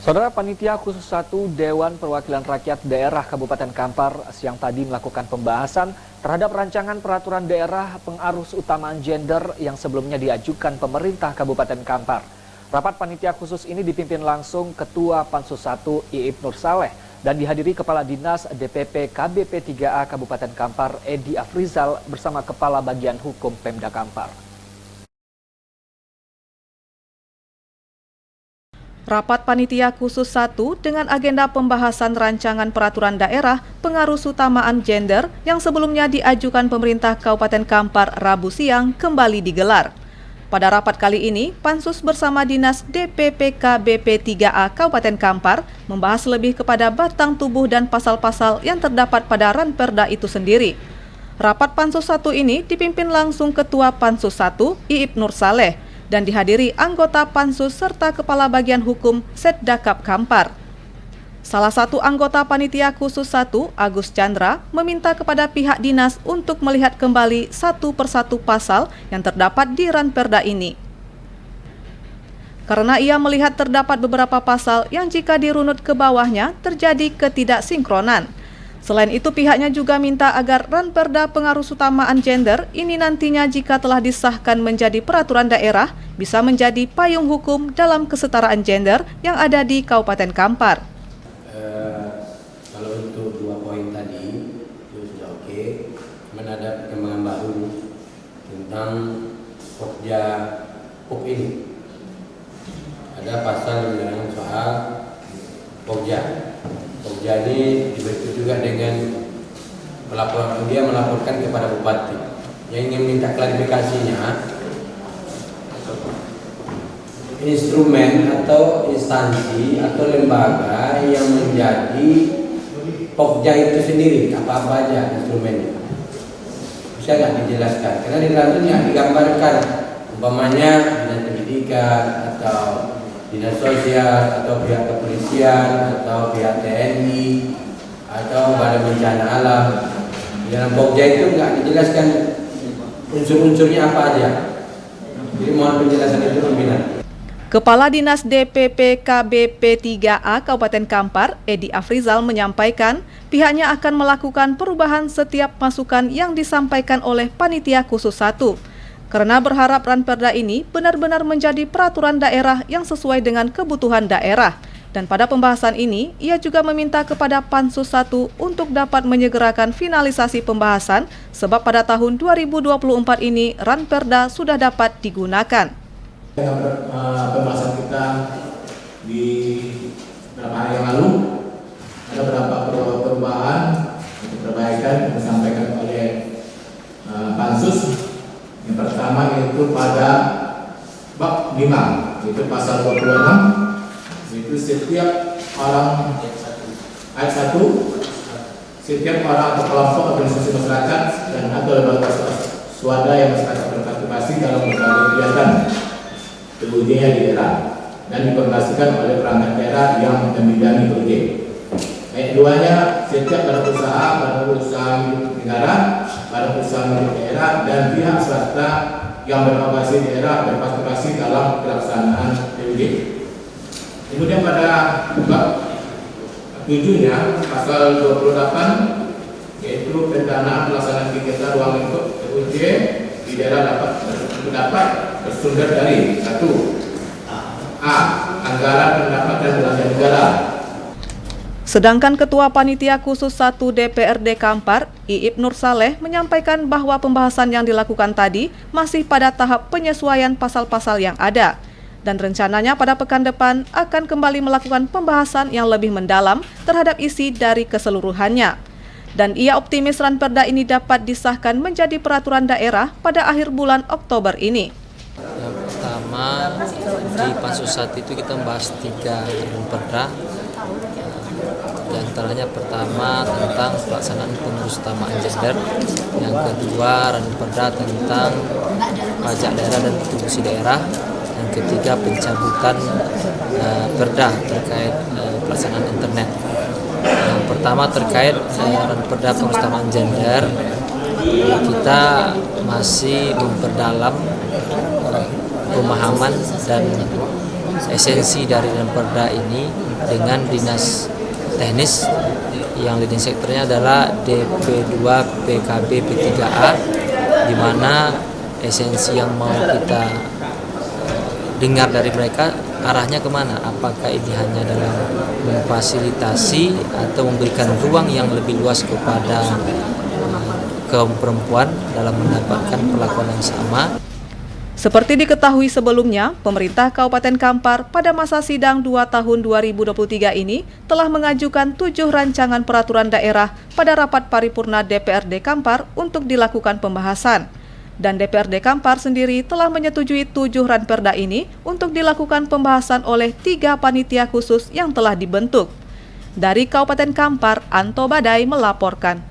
Saudara Panitia Khusus 1 Dewan Perwakilan Rakyat Daerah Kabupaten Kampar siang tadi melakukan pembahasan terhadap rancangan peraturan daerah pengarus utamaan gender yang sebelumnya diajukan pemerintah Kabupaten Kampar. Rapat Panitia Khusus ini dipimpin langsung Ketua Pansus 1 Iip Nur Saleh dan dihadiri Kepala Dinas DPP KBP 3A Kabupaten Kampar Edi Afrizal bersama Kepala Bagian Hukum Pemda Kampar. Rapat Panitia Khusus 1 dengan agenda pembahasan rancangan peraturan daerah pengarus utamaan gender yang sebelumnya diajukan pemerintah Kabupaten Kampar Rabu siang kembali digelar. Pada rapat kali ini, Pansus bersama Dinas DPP KBP 3A Kabupaten Kampar membahas lebih kepada batang tubuh dan pasal-pasal yang terdapat pada Ranperda itu sendiri. Rapat Pansus 1 ini dipimpin langsung Ketua Pansus 1 Iip Nur Saleh dan dihadiri anggota Pansus serta Kepala Bagian Hukum Setdakap Kampar. Salah satu anggota Panitia Khusus 1, Agus Chandra, meminta kepada pihak dinas untuk melihat kembali satu persatu pasal yang terdapat di Ranperda ini. Karena ia melihat terdapat beberapa pasal yang jika dirunut ke bawahnya terjadi ketidaksinkronan. Selain itu, pihaknya juga minta agar Ranperda pengarus utamaan gender ini nantinya jika telah disahkan menjadi peraturan daerah bisa menjadi payung hukum dalam kesetaraan gender yang ada di Kabupaten Kampar. Kalau untuk dua poin tadi itu sudah oke. Cuman ada perkembangan baru tentang POK ini. Ada pasal yang soal Pokja ini dibentuk juga dengan dia melaporkan kepada bupati yang ingin minta klarifikasinya instrumen atau instansi atau lembaga yang menjadi Pokja itu sendiri apa aja instrumennya bisa nggak dijelaskan karena di dalam itu digambarkan umpamanya dinas pendidikan atau dinas sosial atau pihak kepolisian atau pihak TNI atau badan bencana alam. Di dalam Pokja itu nggak dijelaskan unsur-unsurnya apa aja. Jadi mohon penjelasan itu pimpinan. Kepala Dinas DPP KBP 3A Kabupaten Kampar, Edi Afrizal menyampaikan pihaknya akan melakukan perubahan setiap masukan yang disampaikan oleh Panitia Khusus 1. Karena berharap Ranperda ini benar-benar menjadi peraturan daerah yang sesuai dengan kebutuhan daerah. Dan pada pembahasan ini, ia juga meminta kepada Pansus 1 untuk dapat menyegerakan finalisasi pembahasan sebab pada tahun 2024 ini Ranperda sudah dapat digunakan. Pembahasan kita di beberapa hari yang lalu ada beberapa perubahan untuk perbaikan yang disampaikan oleh Pansus. Yang pertama yaitu pada bab 5, yaitu pasal 26, yaitu setiap orang ayat 1, setiap orang atau kelompok organisasi masyarakat dan atau lembaga swadaya masyarakat berpartisipasi dalam berbagai kegiatan terwujudnya di daerah dan dikonsultasikan oleh perangkat daerah yang membidangi PUJ. Ayat 2-nya setiap badan usaha negara, badan usaha milik daerah dan pihak swasta yang berorganisasi daerah berpartisipasi dalam pelaksanaan PUJ. Kemudian pada bab 7-nya pasal 28 yaitu pendanaan pelaksanaan kegiatan ruang lingkup PUJ di daerah dapat bersumber dari 1. A. Anggaran pendapatan belanja negara. Sedangkan Ketua Panitia Khusus 1 DPRD Kampar, Iip Nur Saleh, menyampaikan bahwa pembahasan yang dilakukan tadi masih pada tahap penyesuaian pasal-pasal yang ada. Dan rencananya pada pekan depan akan kembali melakukan pembahasan yang lebih mendalam terhadap isi dari keseluruhannya. Dan ia optimis Ranperda ini dapat disahkan menjadi peraturan daerah pada akhir bulan Oktober ini. Yang pertama, di Pansus 1 itu kita membahas 3 Ranperda. Di antaranya pertama tentang pelaksanaan pengurus utamaan gender, yang kedua Ranperda tentang pajak daerah dan retribusi daerah, yang ketiga pencabutan perda terkait pelaksanaan internet. Yang pertama terkait Ranperda pengurus utamaan gender, kita masih memperdalam pemahaman dan esensi dari Ranperda ini dengan dinas teknis yang leading sektornya adalah DP2 PKB P3A, di mana esensi yang mau kita dengar dari mereka arahnya kemana? Apakah ini hanya dalam memfasilitasi atau memberikan ruang yang lebih luas kepada kaum perempuan dalam mendapatkan perlakuan yang sama? Seperti diketahui sebelumnya, pemerintah Kabupaten Kampar pada masa sidang 2 tahun 2023 ini telah mengajukan 7 rancangan peraturan daerah pada rapat paripurna DPRD Kampar untuk dilakukan pembahasan. Dan DPRD Kampar sendiri telah menyetujui 7 ranperda ini untuk dilakukan pembahasan oleh 3 panitia khusus yang telah dibentuk. Dari Kabupaten Kampar, Anto Badai melaporkan.